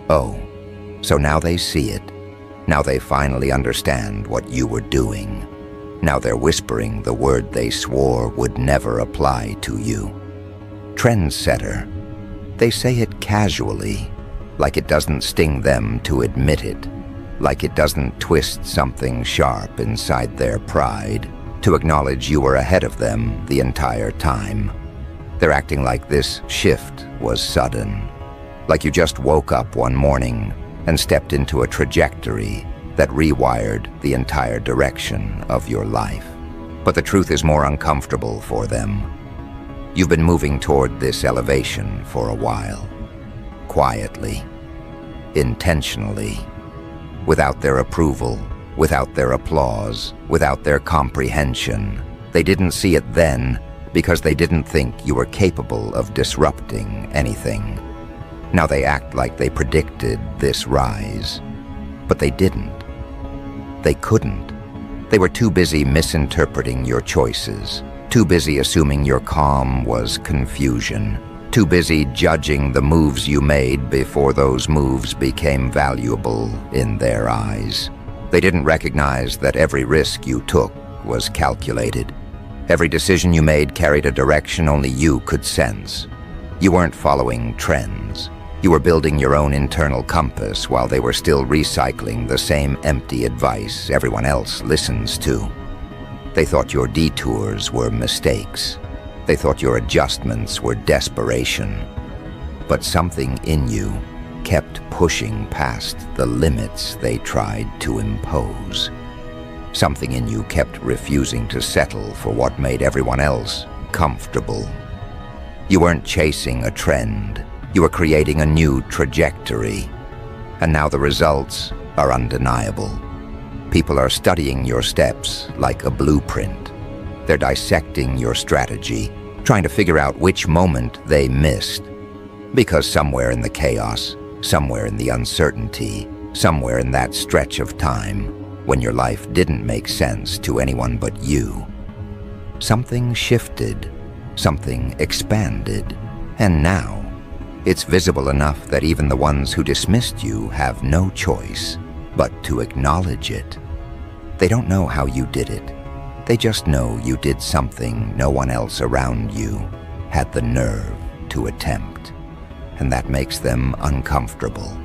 Oh, so now they see it. Now they finally understand what you were doing. Now they're whispering the word they swore would never apply to you. Trendsetter. They say it casually, like it doesn't sting them to admit it, like it doesn't twist something sharp inside their pride to acknowledge you were ahead of them the entire time. They're acting like this shift was sudden, like you just woke up one morning and stepped into a trajectory that rewired the entire direction of your life. But the truth is more uncomfortable for them. You've been moving toward this elevation for a while. Quietly, intentionally, without their approval, without their applause, without their comprehension. They didn't see it then because they didn't think you were capable of disrupting anything. Now they act like they predicted this rise, but they didn't. They couldn't. They were too busy misinterpreting your choices, too busy assuming your calm was confusion, too busy judging the moves you made before those moves became valuable in their eyes. They didn't recognize that every risk you took was calculated. Every decision you made carried a direction only you could sense. You weren't following trends. You were building your own internal compass while they were still recycling the same empty advice everyone else listens to. They thought your detours were mistakes. They thought your adjustments were desperation. But something in you kept pushing past the limits they tried to impose. Something in you kept refusing to settle for what made everyone else comfortable. You weren't chasing a trend. You were creating a new trajectory. And now the results are undeniable. People are studying your steps like a blueprint. They're dissecting your strategy, trying to figure out which moment they missed. Because somewhere in the chaos, somewhere in the uncertainty, somewhere in that stretch of time, when your life didn't make sense to anyone but you, something shifted, something expanded, and now it's visible enough that even the ones who dismissed you have no choice but to acknowledge it. They don't know how you did it. They just know you did something no one else around you had the nerve to attempt, and that makes them uncomfortable.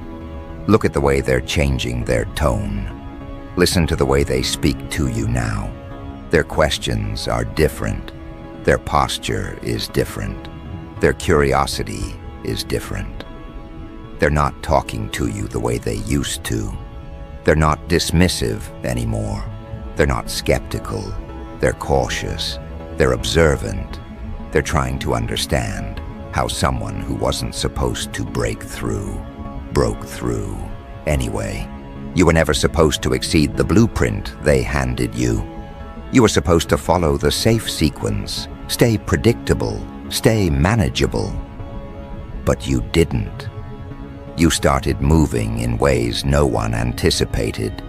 Look at the way they're changing their tone. Listen to the way they speak to you now. Their questions are different. Their posture is different. Their curiosity is different. They're not talking to you the way they used to. They're not dismissive anymore. They're not skeptical. They're cautious. They're observant. They're trying to understand how someone who wasn't supposed to break through broke through anyway. You were never supposed to exceed the blueprint they handed you. You were supposed to follow the safe sequence, stay predictable, stay manageable. But you didn't. You started moving in ways no one anticipated.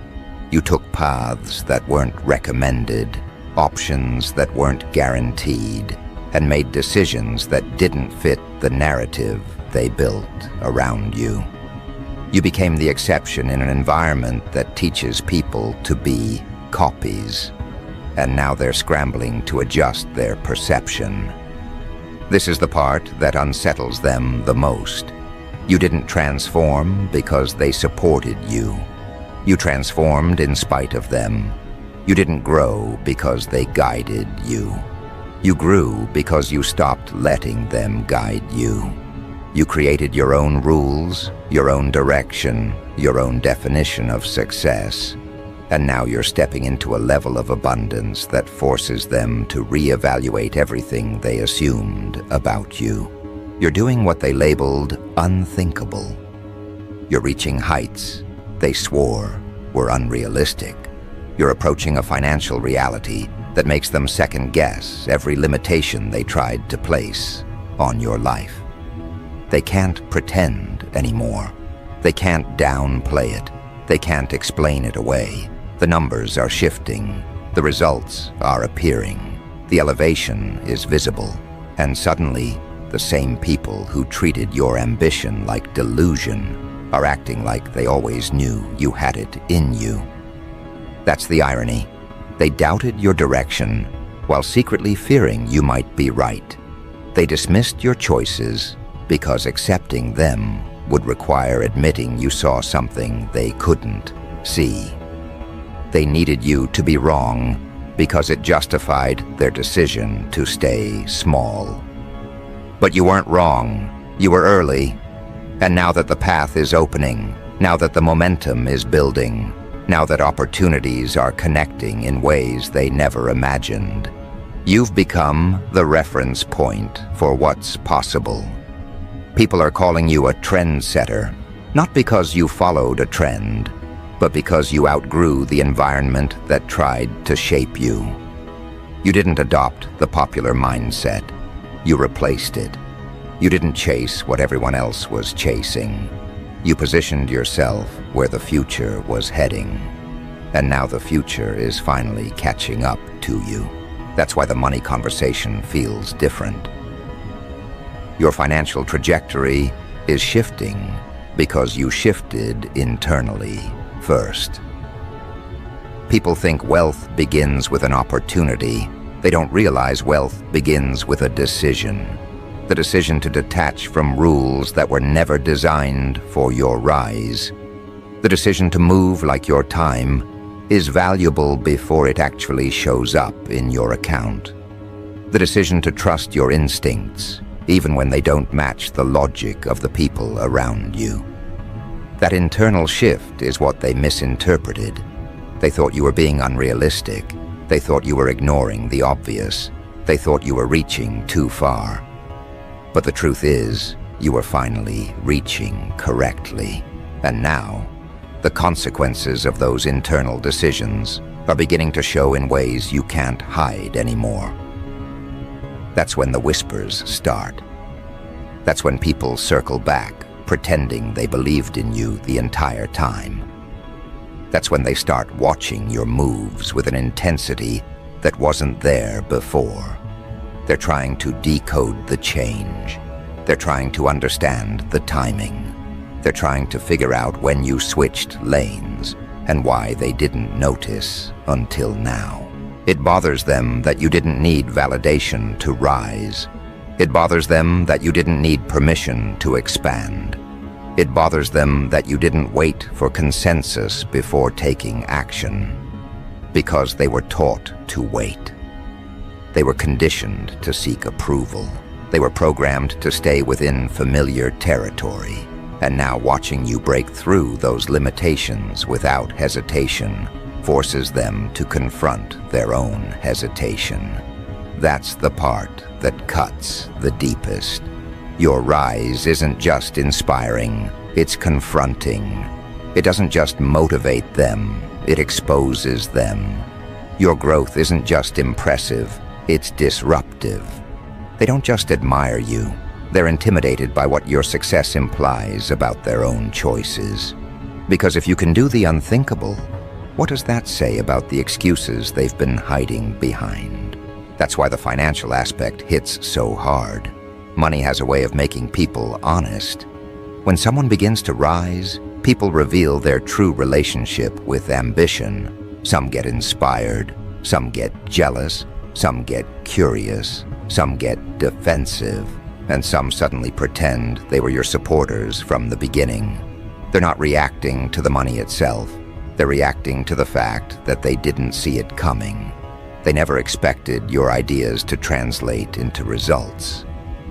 You took paths that weren't recommended, options that weren't guaranteed, and made decisions that didn't fit the narrative they built around you. You became the exception in an environment that teaches people to be copies, and now they're scrambling to adjust their perception. This is the part that unsettles them the most. You didn't transform because they supported you. You transformed in spite of them. You didn't grow because they guided you. You grew because you stopped letting them guide you. You created your own rules, your own direction, your own definition of success. And now you're stepping into a level of abundance that forces them to reevaluate everything they assumed about you. You're doing what they labeled unthinkable. You're reaching heights they swore were unrealistic. You're approaching a financial reality that makes them second-guess every limitation they tried to place on your life. They can't pretend anymore. They can't downplay it. They can't explain it away. The numbers are shifting. The results are appearing. The elevation is visible. And suddenly, the same people who treated your ambition like delusion are acting like they always knew you had it in you. That's the irony. They doubted your direction while secretly fearing you might be right. They dismissed your choices because accepting them would require admitting you saw something they couldn't see. They needed you to be wrong because it justified their decision to stay small. But you weren't wrong. You were early. And now that the path is opening, now that the momentum is building, now that opportunities are connecting in ways they never imagined, you've become the reference point for what's possible. People are calling you a trendsetter, not because you followed a trend, but because you outgrew the environment that tried to shape you. You didn't adopt the popular mindset. You replaced it. You didn't chase what everyone else was chasing. You positioned yourself where the future was heading. And now the future is finally catching up to you. That's why the money conversation feels different. Your financial trajectory is shifting because you shifted internally first. People think wealth begins with an opportunity. They don't realize wealth begins with a decision. The decision to detach from rules that were never designed for your rise. The decision to move like your time is valuable before it actually shows up in your account. The decision to trust your instincts, even when they don't match the logic of the people around you. That internal shift is what they misinterpreted. They thought you were being unrealistic. They thought you were ignoring the obvious. They thought you were reaching too far. But the truth is, you were finally reaching correctly. And now, the consequences of those internal decisions are beginning to show in ways you can't hide anymore. That's when the whispers start. That's when people circle back, pretending they believed in you the entire time. That's when they start watching your moves with an intensity that wasn't there before. They're trying to decode the change. They're trying to understand the timing. They're trying to figure out when you switched lanes and why they didn't notice until now. It bothers them that you didn't need validation to rise. It bothers them that you didn't need permission to expand. It bothers them that you didn't wait for consensus before taking action, because they were taught to wait. They were conditioned to seek approval. They were programmed to stay within familiar territory. And now watching you break through those limitations without hesitation forces them to confront their own hesitation. That's the part that cuts the deepest. Your rise isn't just inspiring, it's confronting. It doesn't just motivate them, it exposes them. Your growth isn't just impressive, it's disruptive. They don't just admire you, they're intimidated by what your success implies about their own choices. Because if you can do the unthinkable, what does that say about the excuses they've been hiding behind? That's why the financial aspect hits so hard. Money has a way of making people honest. When someone begins to rise, people reveal their true relationship with ambition. Some get inspired, some get jealous, some get curious, some get defensive, and some suddenly pretend they were your supporters from the beginning. They're not reacting to the money itself. They're reacting to the fact that they didn't see it coming. They never expected your ideas to translate into results.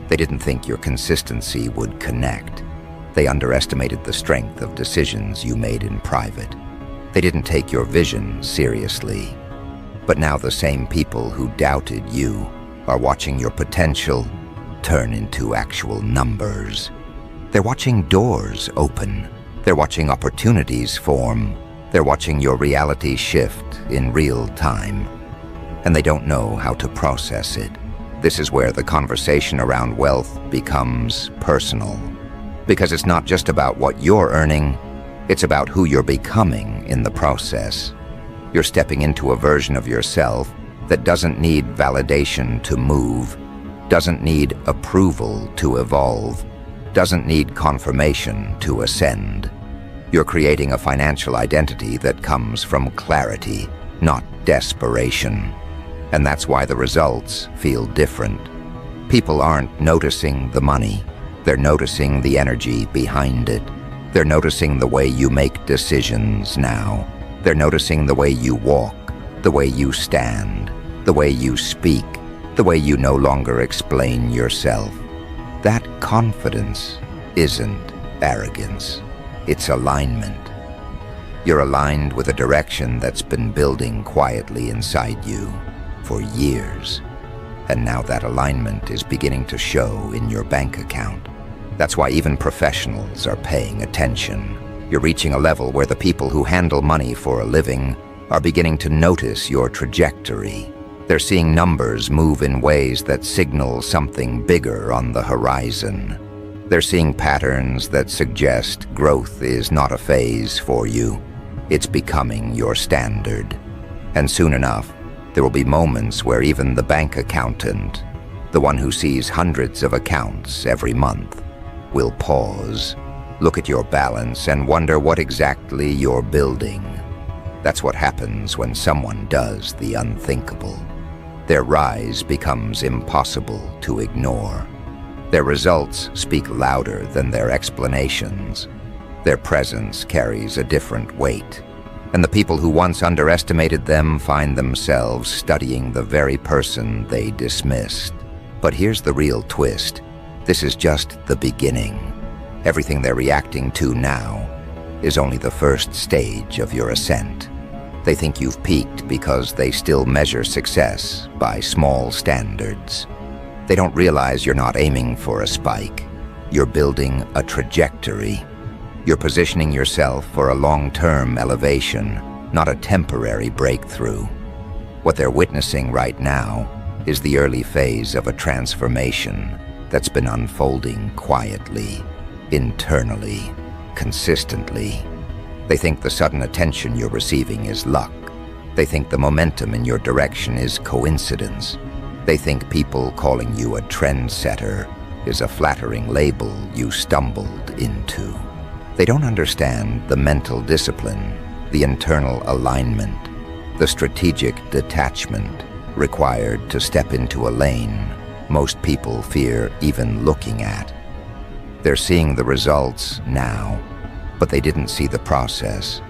They didn't think your consistency would connect. They underestimated the strength of decisions you made in private. They didn't take your vision seriously. But now the same people who doubted you are watching your potential turn into actual numbers. They're watching doors open. They're watching opportunities form. They're watching your reality shift in real time. And they don't know how to process it. This is where the conversation around wealth becomes personal. Because it's not just about what you're earning, it's about who you're becoming in the process. You're stepping into a version of yourself that doesn't need validation to move, doesn't need approval to evolve, doesn't need confirmation to ascend. You're creating a financial identity that comes from clarity, not desperation. And that's why the results feel different. People aren't noticing the money. They're noticing the energy behind it. They're noticing the way you make decisions now. They're noticing the way you walk, the way you stand, the way you speak, the way you no longer explain yourself. That confidence isn't arrogance. It's alignment. You're aligned with a direction that's been building quietly inside you for years. And now that alignment is beginning to show in your bank account. That's why even professionals are paying attention. You're reaching a level where the people who handle money for a living are beginning to notice your trajectory. They're seeing numbers move in ways that signal something bigger on the horizon. They're seeing patterns that suggest growth is not a phase for you. It's becoming your standard. And soon enough, there will be moments where even the bank accountant, the one who sees hundreds of accounts every month, will pause, look at your balance, and wonder what exactly you're building. That's what happens when someone does the unthinkable. Their rise becomes impossible to ignore. Their results speak louder than their explanations. Their presence carries a different weight. And the people who once underestimated them find themselves studying the very person they dismissed. But here's the real twist. This is just the beginning. Everything they're reacting to now is only the first stage of your ascent. They think you've peaked because they still measure success by small standards. They don't realize you're not aiming for a spike. You're building a trajectory. You're positioning yourself for a long-term elevation, not a temporary breakthrough. What they're witnessing right now is the early phase of a transformation that's been unfolding quietly, internally, consistently. They think the sudden attention you're receiving is luck. They think the momentum in your direction is coincidence. They think people calling you a trendsetter is a flattering label you stumbled into. They don't understand the mental discipline, the internal alignment, the strategic detachment required to step into a lane most people fear even looking at. They're seeing the results now, but they didn't see the process.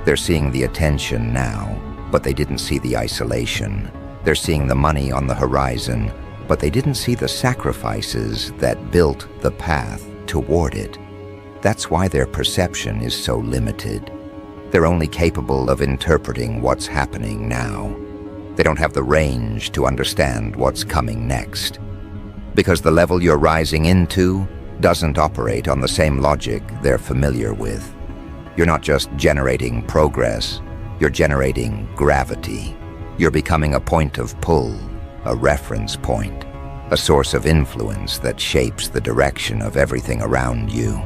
They're seeing the attention now, but they didn't see the isolation. They're seeing the money on the horizon, but they didn't see the sacrifices that built the path toward it. That's why their perception is so limited. They're only capable of interpreting what's happening now. They don't have the range to understand what's coming next. Because the level you're rising into doesn't operate on the same logic they're familiar with. You're not just generating progress, you're generating gravity. You're becoming a point of pull, a reference point, a source of influence that shapes the direction of everything around you.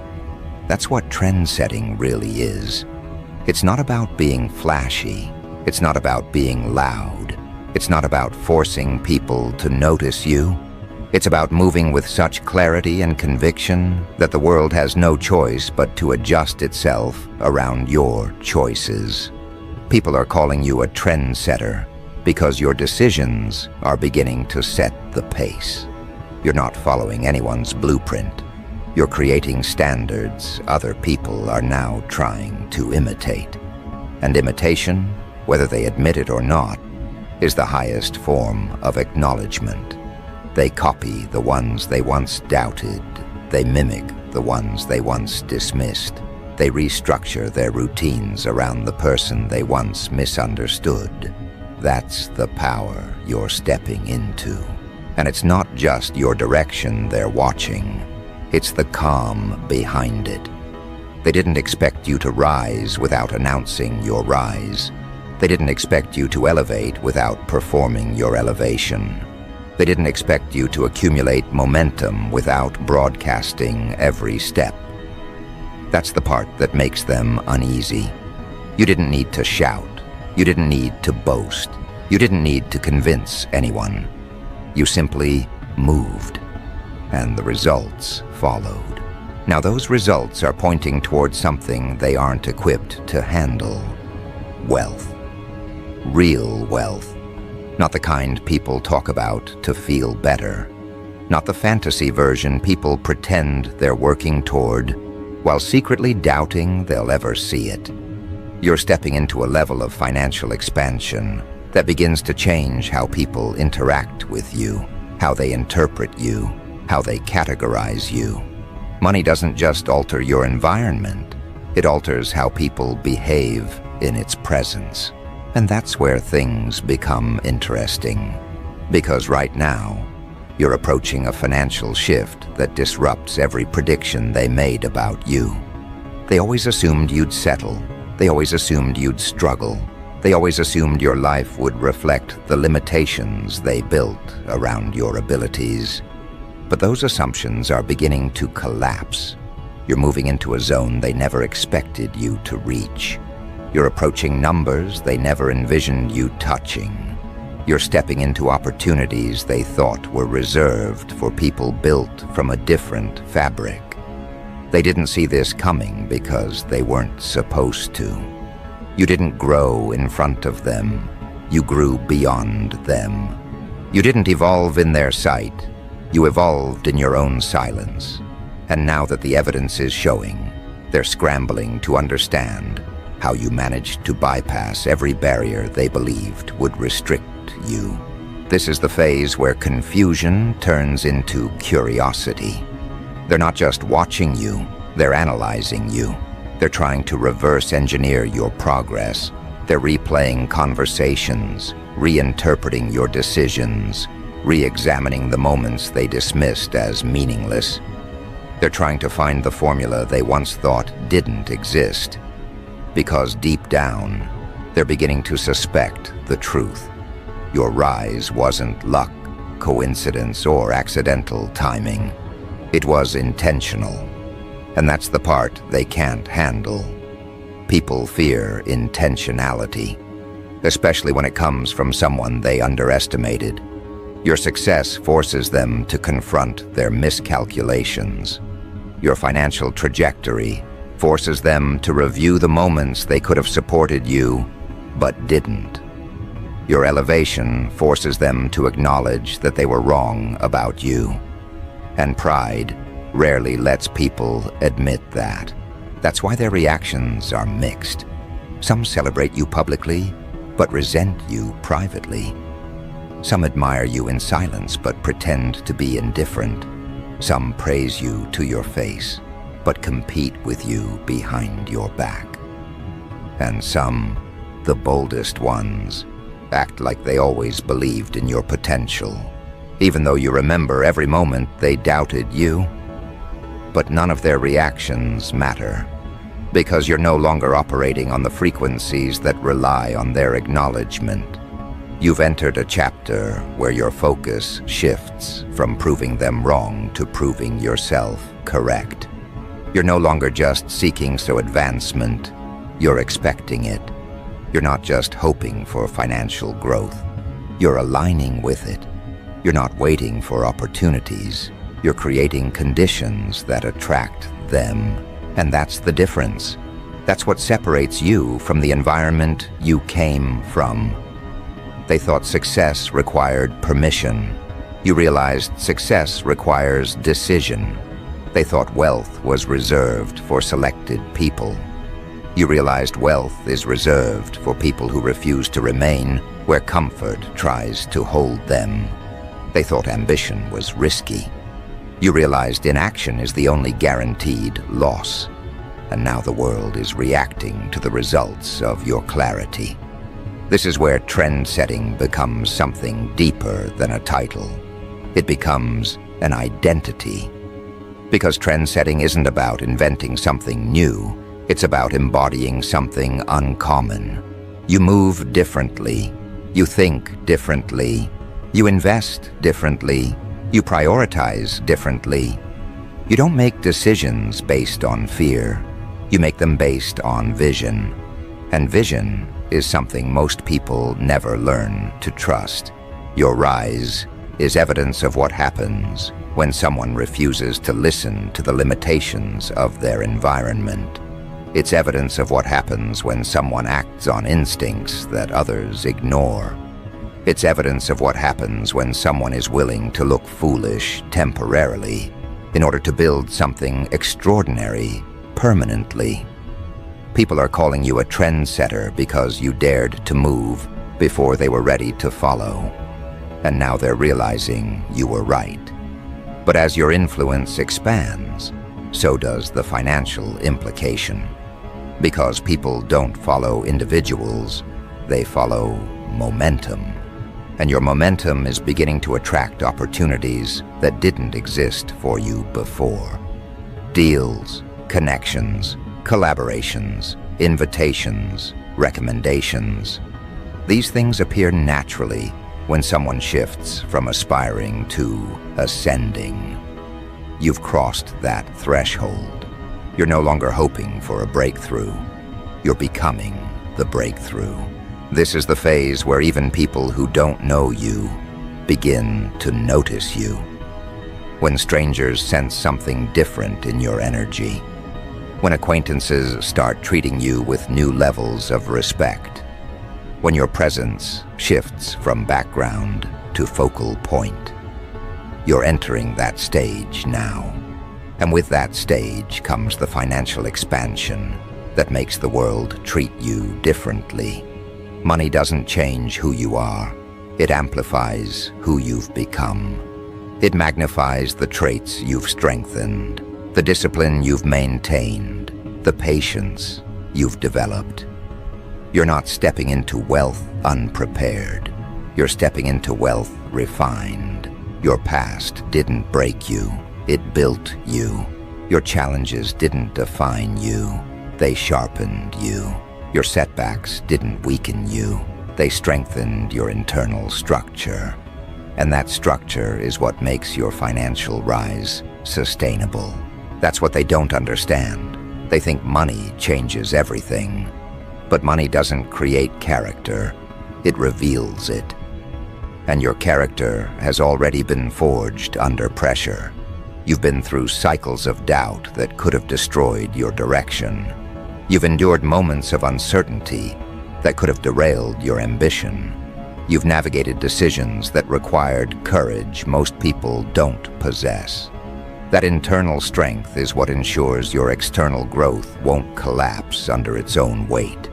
That's what trend setting really is. It's not about being flashy. It's not about being loud. It's not about forcing people to notice you. It's about moving with such clarity and conviction that the world has no choice but to adjust itself around your choices. People are calling you a trendsetter because your decisions are beginning to set the pace. You're not following anyone's blueprint. You're creating standards other people are now trying to imitate. And imitation, whether they admit it or not, is the highest form of acknowledgement. They copy the ones they once doubted. They mimic the ones they once dismissed. They restructure their routines around the person they once misunderstood. That's the power you're stepping into. And it's not just your direction they're watching. It's the calm behind it. They didn't expect you to rise without announcing your rise. They didn't expect you to elevate without performing your elevation. They didn't expect you to accumulate momentum without broadcasting every step. That's the part that makes them uneasy. You didn't need to shout. You didn't need to boast. You didn't need to convince anyone. You simply moved, and the results followed. Now those results are pointing towards something they aren't equipped to handle. Wealth. Real wealth. Not the kind people talk about to feel better. Not the fantasy version people pretend they're working toward, while secretly doubting they'll ever see it. You're stepping into a level of financial expansion that begins to change how people interact with you, how they interpret you, how they categorize you. Money doesn't just alter your environment, it alters how people behave in its presence. And that's where things become interesting. Because right now, you're approaching a financial shift that disrupts every prediction they made about you. They always assumed you'd settle. They always assumed you'd struggle. They always assumed your life would reflect the limitations they built around your abilities. But those assumptions are beginning to collapse. You're moving into a zone they never expected you to reach. You're approaching numbers they never envisioned you touching. You're stepping into opportunities they thought were reserved for people built from a different fabric. They didn't see this coming because they weren't supposed to. You didn't grow in front of them. You grew beyond them. You didn't evolve in their sight. You evolved in your own silence. And now that the evidence is showing, they're scrambling to understand how you managed to bypass every barrier they believed would restrict you. This is the phase where confusion turns into curiosity. They're not just watching you, they're analyzing you. They're trying to reverse engineer your progress. They're replaying conversations, reinterpreting your decisions, re-examining the moments they dismissed as meaningless. They're trying to find the formula they once thought didn't exist. Because deep down, they're beginning to suspect the truth. Your rise wasn't luck, coincidence, or accidental timing. It was intentional. And that's the part they can't handle. People fear intentionality, especially when it comes from someone they underestimated. Your success forces them to confront their miscalculations. Your financial trajectory forces them to review the moments they could have supported you, but didn't. Your elevation forces them to acknowledge that they were wrong about you. And pride rarely lets people admit that. That's why their reactions are mixed. Some celebrate you publicly, but resent you privately. Some admire you in silence, but pretend to be indifferent. Some praise you to your face, but compete with you behind your back. And some, the boldest ones, act like they always believed in your potential, even though you remember every moment they doubted you. But none of their reactions matter, because you're no longer operating on the frequencies that rely on their acknowledgement. You've entered a chapter where your focus shifts from proving them wrong to proving yourself correct. You're no longer just seeking advancement, you're expecting it. You're not just hoping for financial growth, you're aligning with it. You're not waiting for opportunities, you're creating conditions that attract them. And that's the difference. That's what separates you from the environment you came from. They thought success required permission. You realized success requires decision. They thought wealth was reserved for selected people. You realized wealth is reserved for people who refuse to remain where comfort tries to hold them. They thought ambition was risky. You realized inaction is the only guaranteed loss. And now the world is reacting to the results of your clarity. This is where trend setting becomes something deeper than a title. It becomes an identity. Because trend setting isn't about inventing something new, it's about embodying something uncommon. You move differently. You think differently. You invest differently. You prioritize differently. You don't make decisions based on fear. You make them based on vision. And vision is something most people never learn to trust. Your rise is evidence of what happens when someone refuses to listen to the limitations of their environment. It's evidence of what happens when someone acts on instincts that others ignore. It's evidence of what happens when someone is willing to look foolish temporarily in order to build something extraordinary permanently. People are calling you a trendsetter because you dared to move before they were ready to follow. And now they're realizing you were right. But as your influence expands, so does the financial implication. Because people don't follow individuals, they follow momentum. And your momentum is beginning to attract opportunities that didn't exist for you before. Deals, connections, collaborations, invitations, recommendations. These things appear naturally when someone shifts from aspiring to ascending. You've crossed that threshold. You're no longer hoping for a breakthrough. You're becoming the breakthrough. This is the phase where even people who don't know you begin to notice you. When strangers sense something different in your energy. When acquaintances start treating you with new levels of respect. When your presence shifts from background to focal point. You're entering that stage now. And with that stage comes the financial expansion that makes the world treat you differently. Money doesn't change who you are. It amplifies who you've become. It magnifies the traits you've strengthened, the discipline you've maintained, the patience you've developed. You're not stepping into wealth unprepared. You're stepping into wealth refined. Your past didn't break you. It built you. Your challenges didn't define you. They sharpened you. Your setbacks didn't weaken you. They strengthened your internal structure. And that structure is what makes your financial rise sustainable. That's what they don't understand. They think money changes everything. But money doesn't create character. It reveals it. And your character has already been forged under pressure. You've been through cycles of doubt that could have destroyed your direction. You've endured moments of uncertainty that could have derailed your ambition. You've navigated decisions that required courage most people don't possess. That internal strength is what ensures your external growth won't collapse under its own weight.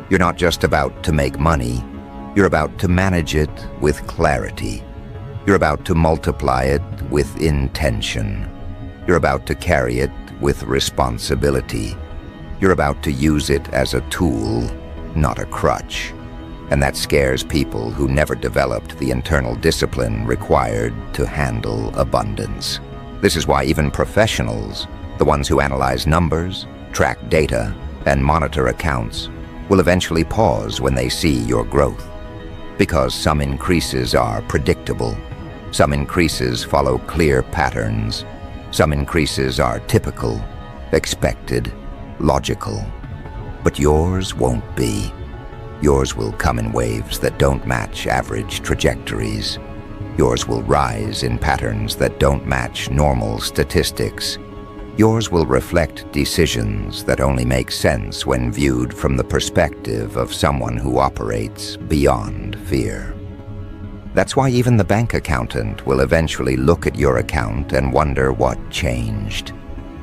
You're not just about to make money, you're about to manage it with clarity. You're about to multiply it with intention. You're about to carry it with responsibility. You're about to use it as a tool, not a crutch. And that scares people who never developed the internal discipline required to handle abundance. This is why even professionals, the ones who analyze numbers, track data, and monitor accounts, will eventually pause when they see your growth. Because some increases are predictable. Some increases follow clear patterns. Some increases are typical, expected, logical. But yours won't be. Yours will come in waves that don't match average trajectories. Yours will rise in patterns that don't match normal statistics. Yours will reflect decisions that only make sense when viewed from the perspective of someone who operates beyond fear. That's why even the bank accountant will eventually look at your account and wonder what changed.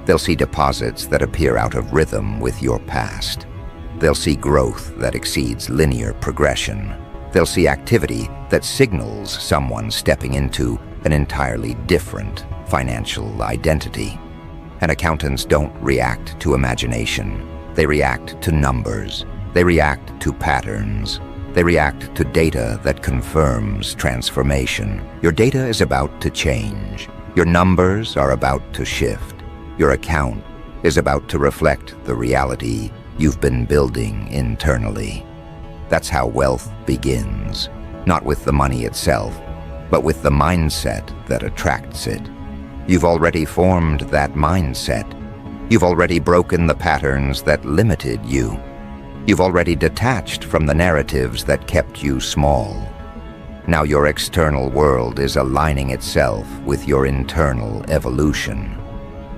They'll see deposits that appear out of rhythm with your past. They'll see growth that exceeds linear progression. They'll see activity that signals someone stepping into an entirely different financial identity. And accountants don't react to imagination. They react to numbers. They react to patterns. They react to data that confirms transformation. Your data is about to change. Your numbers are about to shift. Your account is about to reflect the reality you've been building internally. That's how wealth begins, not with the money itself, but with the mindset that attracts it. You've already formed that mindset. You've already broken the patterns that limited you. You've already detached from the narratives that kept you small. Now your external world is aligning itself with your internal evolution.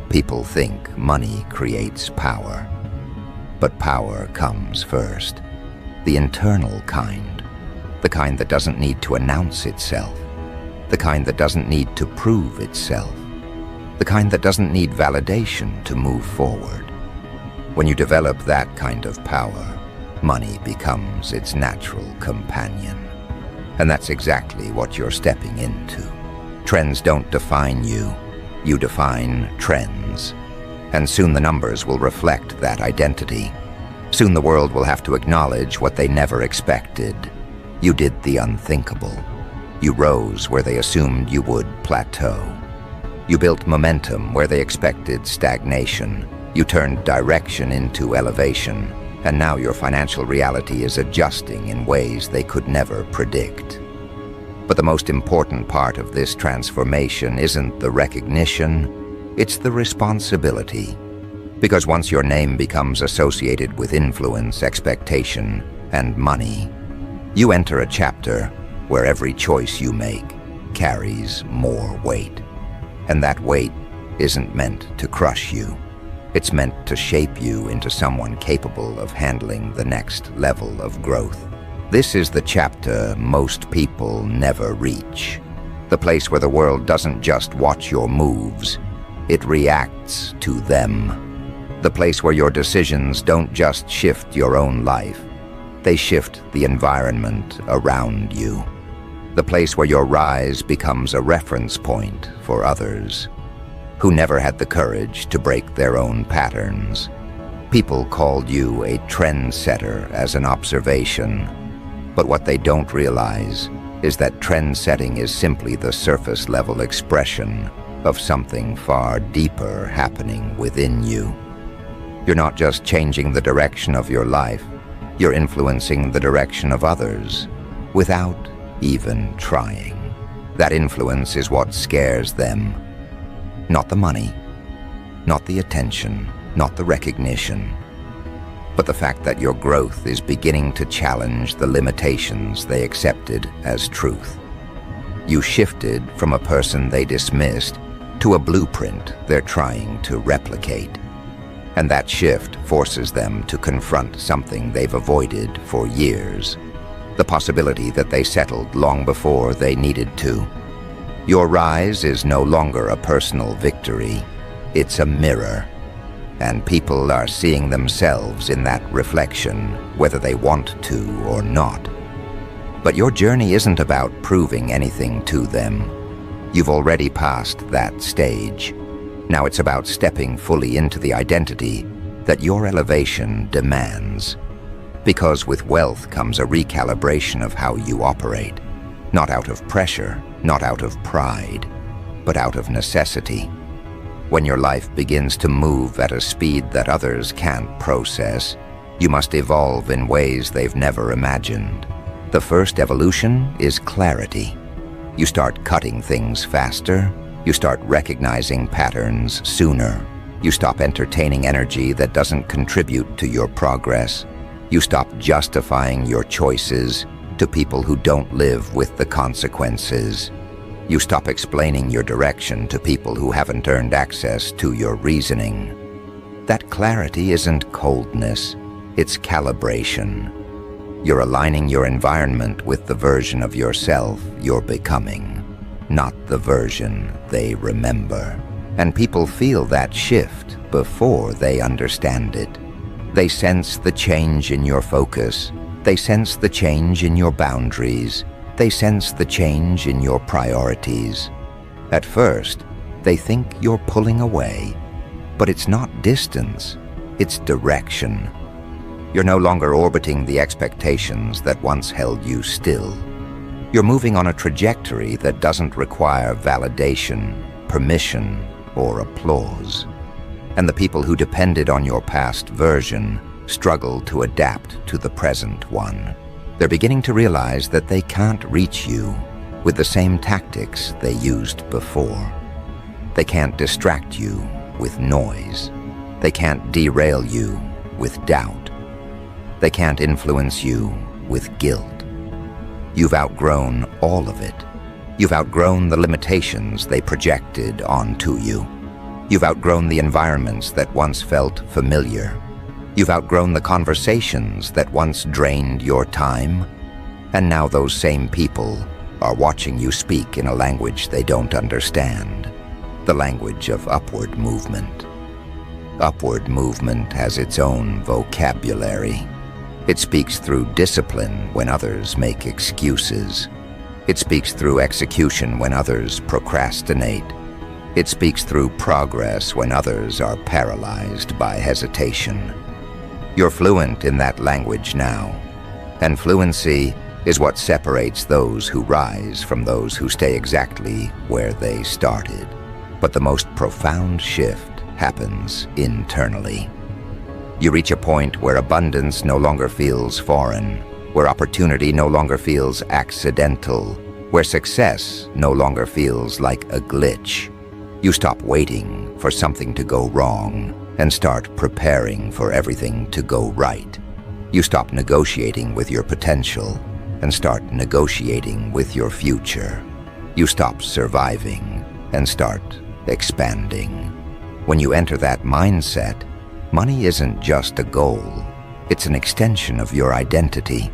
People think money creates power. But power comes first. The internal kind. The kind that doesn't need to announce itself. The kind that doesn't need to prove itself. The kind that doesn't need validation to move forward. When you develop that kind of power, money becomes its natural companion. And that's exactly what you're stepping into. Trends don't define you. You define trends. And soon the numbers will reflect that identity. Soon the world will have to acknowledge what they never expected. You did the unthinkable. You rose where they assumed you would plateau. You built momentum where they expected stagnation. You turned direction into elevation. And now your financial reality is adjusting in ways they could never predict. But the most important part of this transformation isn't the recognition, it's the responsibility. Because once your name becomes associated with influence, expectation, and money, you enter a chapter where every choice you make carries more weight. And that weight isn't meant to crush you. It's meant to shape you into someone capable of handling the next level of growth. This is the chapter most people never reach. The place where the world doesn't just watch your moves, it reacts to them. The place where your decisions don't just shift your own life, they shift the environment around you. The place where your rise becomes a reference point for others who never had the courage to break their own patterns. People called you a trendsetter as an observation, but what they don't realize is that trend setting is simply the surface-level expression of something far deeper happening within you. You're not just changing the direction of your life, you're influencing the direction of others without even trying. That influence is what scares them. Not the money, not the attention, not the recognition, but the fact that your growth is beginning to challenge the limitations they accepted as truth. You shifted from a person they dismissed to a blueprint they're trying to replicate. And that shift forces them to confront something they've avoided for years, the possibility that they settled long before they needed to. Your rise is no longer a personal victory, it's a mirror. And people are seeing themselves in that reflection, whether they want to or not. But your journey isn't about proving anything to them. You've already passed that stage. Now it's about stepping fully into the identity that your elevation demands. Because with wealth comes a recalibration of how you operate, not out of pressure, not out of pride, but out of necessity. When your life begins to move at a speed that others can't process, you must evolve in ways they've never imagined. The first evolution is clarity. You start cutting things faster, you start recognizing patterns sooner, you stop entertaining energy that doesn't contribute to your progress, you stop justifying your choices to people who don't live with the consequences. You stop explaining your direction to people who haven't earned access to your reasoning. That clarity isn't coldness, it's calibration. You're aligning your environment with the version of yourself you're becoming, not the version they remember. And people feel that shift before they understand it. They sense the change in your focus. They sense the change in your boundaries. They sense the change in your priorities. At first, they think you're pulling away, but it's not distance, it's direction. You're no longer orbiting the expectations that once held you still. You're moving on a trajectory that doesn't require validation, permission, or applause. And the people who depended on your past version struggle to adapt to the present one. They're beginning to realize that they can't reach you with the same tactics they used before. They can't distract you with noise. They can't derail you with doubt. They can't influence you with guilt. You've outgrown all of it. You've outgrown the limitations they projected onto you. You've outgrown the environments that once felt familiar. You've outgrown the conversations that once drained your time. And now those same people are watching you speak in a language they don't understand, the language of upward movement. Upward movement has its own vocabulary. It speaks through discipline when others make excuses. It speaks through execution when others procrastinate. It speaks through progress when others are paralyzed by hesitation. You're fluent in that language now, and fluency is what separates those who rise from those who stay exactly where they started. But the most profound shift happens internally. You reach a point where abundance no longer feels foreign, where opportunity no longer feels accidental, where success no longer feels like a glitch. You stop waiting for something to go wrong and start preparing for everything to go right. You stop negotiating with your potential and start negotiating with your future. You stop surviving and start expanding. When you enter that mindset, money isn't just a goal. It's an extension of your identity.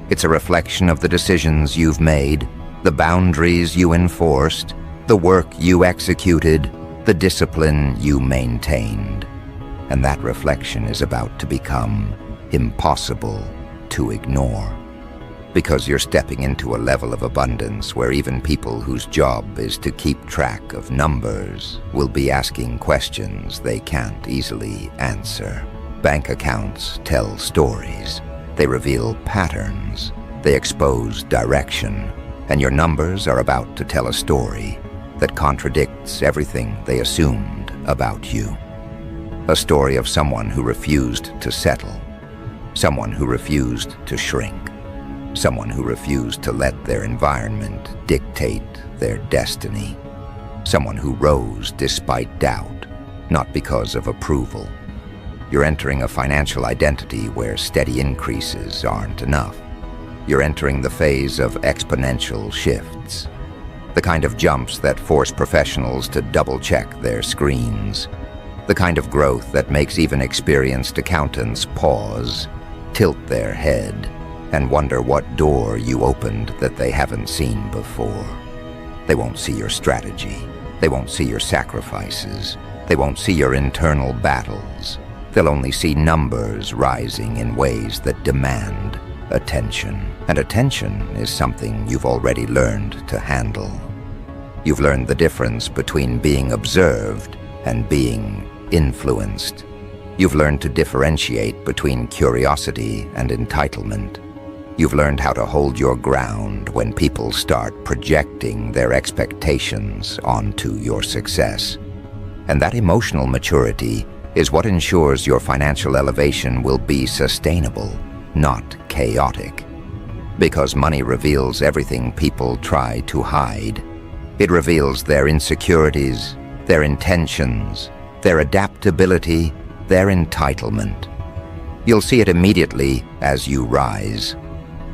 It's a reflection of the decisions you've made, the boundaries you enforced, the work you executed, the discipline you maintained. And that reflection is about to become impossible to ignore. Because you're stepping into a level of abundance where even people whose job is to keep track of numbers will be asking questions they can't easily answer. Bank accounts tell stories. They reveal patterns. They expose direction. And your numbers are about to tell a story that contradicts everything they assumed about you. A story of someone who refused to settle. Someone who refused to shrink. Someone who refused to let their environment dictate their destiny. Someone who rose despite doubt, not because of approval. You're entering a financial identity where steady increases aren't enough. You're entering the phase of exponential shifts, the kind of jumps that force professionals to double-check their screens, the kind of growth that makes even experienced accountants pause, tilt their head, and wonder what door you opened that they haven't seen before. They won't see your strategy. They won't see your sacrifices. They won't see your internal battles. They'll only see numbers rising in ways that demand attention. And attention is something you've already learned to handle. You've learned the difference between being observed and being influenced. You've learned to differentiate between curiosity and entitlement. You've learned how to hold your ground when people start projecting their expectations onto your success. And that emotional maturity is what ensures your financial elevation will be sustainable, not chaotic. Because money reveals everything people try to hide. It reveals their insecurities, their intentions, their adaptability, their entitlement. You'll see it immediately as you rise.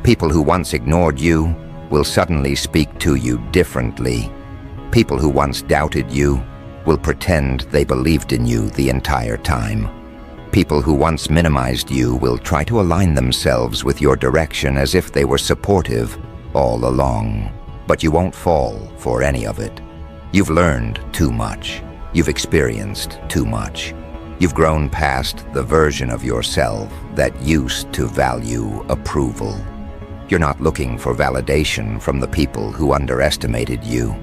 People who once ignored you will suddenly speak to you differently. People who once doubted you will pretend they believed in you the entire time. People who once minimized you will try to align themselves with your direction as if they were supportive all along. But you won't fall for any of it. You've learned too much. You've experienced too much. You've grown past the version of yourself that used to value approval. You're not looking for validation from the people who underestimated you.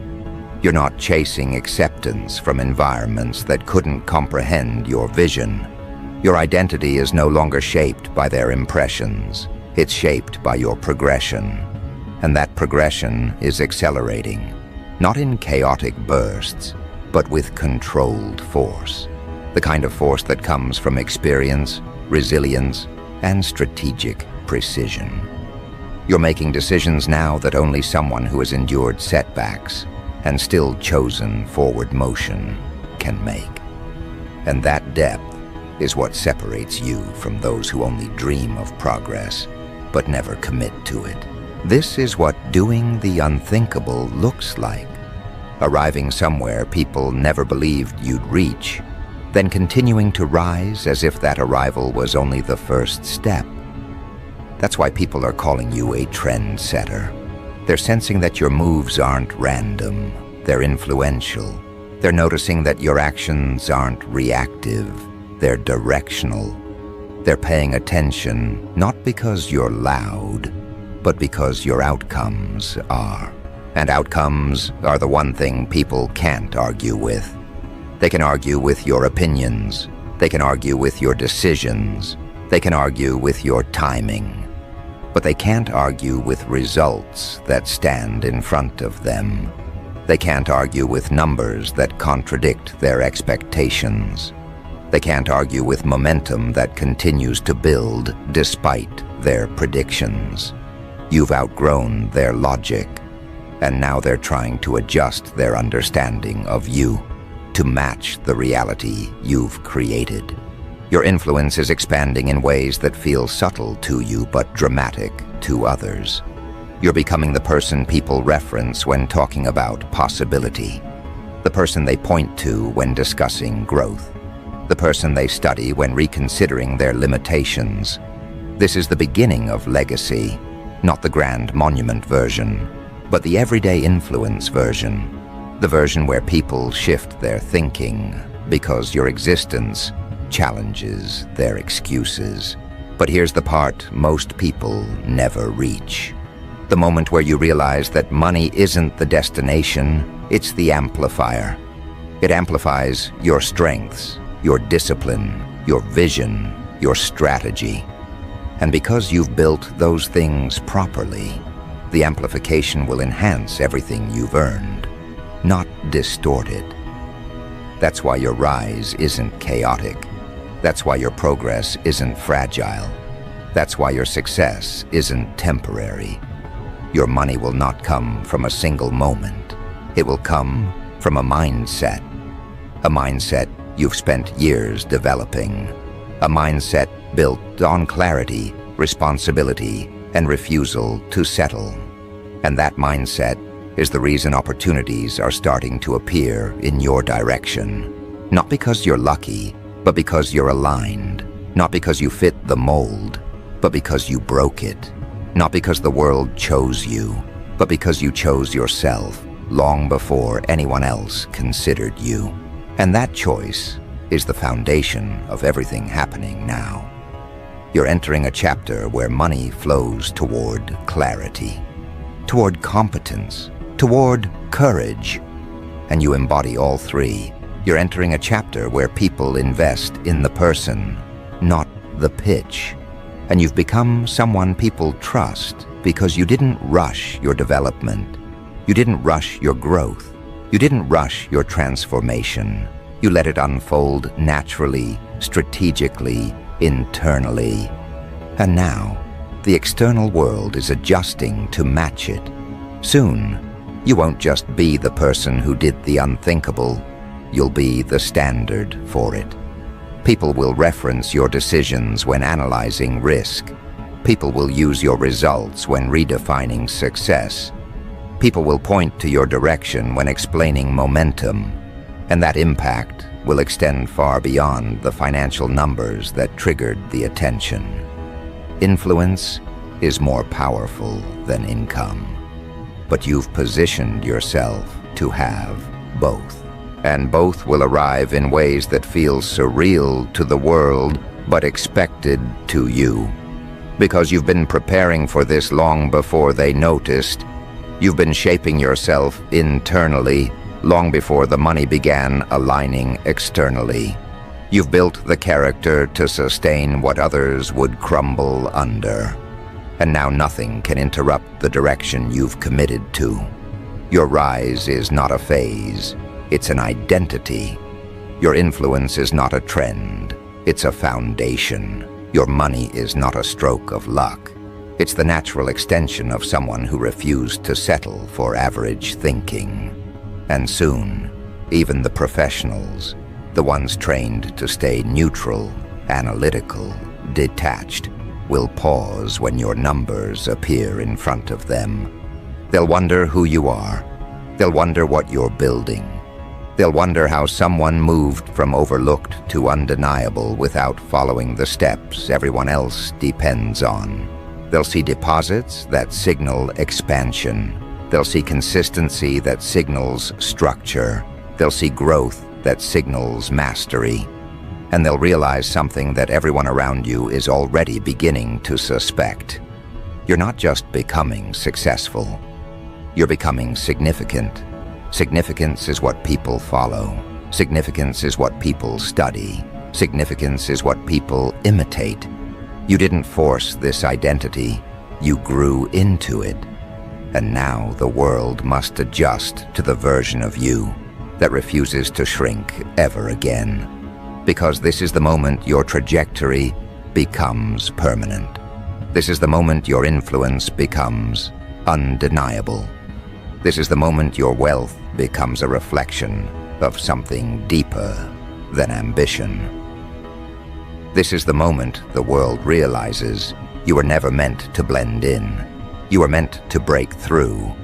You're not chasing acceptance from environments that couldn't comprehend your vision. Your identity is no longer shaped by their impressions. It's shaped by your progression. And that progression is accelerating, not in chaotic bursts, but with controlled force. The kind of force that comes from experience, resilience, and strategic precision. You're making decisions now that only someone who has endured setbacks and still chosen forward motion can make. And that depth is what separates you from those who only dream of progress but never commit to it. This is what doing the unthinkable looks like. Arriving somewhere people never believed you'd reach, then continuing to rise as if that arrival was only the first step. That's why people are calling you a trendsetter. They're sensing that your moves aren't random, they're influential. They're noticing that your actions aren't reactive, they're directional. They're paying attention not because you're loud, but because your outcomes are. And outcomes are the one thing people can't argue with. They can argue with your opinions. They can argue with your decisions. They can argue with your timing. But they can't argue with results that stand in front of them. They can't argue with numbers that contradict their expectations. They can't argue with momentum that continues to build despite their predictions. You've outgrown their logic, and now they're trying to adjust their understanding of you to match the reality you've created. Your influence is expanding in ways that feel subtle to you but dramatic to others. You're becoming the person people reference when talking about possibility, the person they point to when discussing growth, the person they study when reconsidering their limitations. This is the beginning of legacy, not the grand monument version, but the everyday influence version, the version where people shift their thinking because your existence challenges their excuses. But here's the part most people never reach. The moment where you realize that money isn't the destination, it's the amplifier. It amplifies your strengths, your discipline, your vision, your strategy. And because you've built those things properly, the amplification will enhance everything you've earned, not distort it. That's why your rise isn't chaotic. That's why your progress isn't fragile. That's why your success isn't temporary. Your money will not come from a single moment. It will come from a mindset you've spent years developing, a mindset built on clarity, responsibility, and refusal to settle. And that mindset is the reason opportunities are starting to appear in your direction. Not because you're lucky, but because you're aligned. Not because you fit the mold, but because you broke it. Not because the world chose you, but because you chose yourself long before anyone else considered you. And that choice is the foundation of everything happening now. You're entering a chapter where money flows toward clarity, toward competence, toward courage, and you embody all three. You're entering a chapter where people invest in the person, not the pitch. And you've become someone people trust because you didn't rush your development. You didn't rush your growth. You didn't rush your transformation. You let it unfold naturally, strategically, internally. And now, the external world is adjusting to match it. Soon, you won't just be the person who did the unthinkable. You'll be the standard for it. People will reference your decisions when analyzing risk. People will use your results when redefining success. People will point to your direction when explaining momentum. And that impact will extend far beyond the financial numbers that triggered the attention. Influence is more powerful than income. But you've positioned yourself to have both. And both will arrive in ways that feel surreal to the world, but expected to you. Because you've been preparing for this long before they noticed. You've been shaping yourself internally long before the money began aligning externally. You've built the character to sustain what others would crumble under. And now nothing can interrupt the direction you've committed to. Your rise is not a phase. It's an identity. Your influence is not a trend. It's a foundation. Your money is not a stroke of luck. It's the natural extension of someone who refused to settle for average thinking. And soon, even the professionals, the ones trained to stay neutral, analytical, detached, will pause when your numbers appear in front of them. They'll wonder who you are. They'll wonder what you're building. They'll wonder how someone moved from overlooked to undeniable without following the steps everyone else depends on. They'll see deposits that signal expansion. They'll see consistency that signals structure. They'll see growth that signals mastery. And they'll realize something that everyone around you is already beginning to suspect. You're not just becoming successful. You're becoming significant. Significance is what people follow. Significance is what people study. Significance is what people imitate. You didn't force this identity. You grew into it. And now the world must adjust to the version of you that refuses to shrink ever again. Because this is the moment your trajectory becomes permanent. This is the moment your influence becomes undeniable. This is the moment your wealth becomes a reflection of something deeper than ambition. This is the moment the world realizes you were never meant to blend in. You were meant to break through.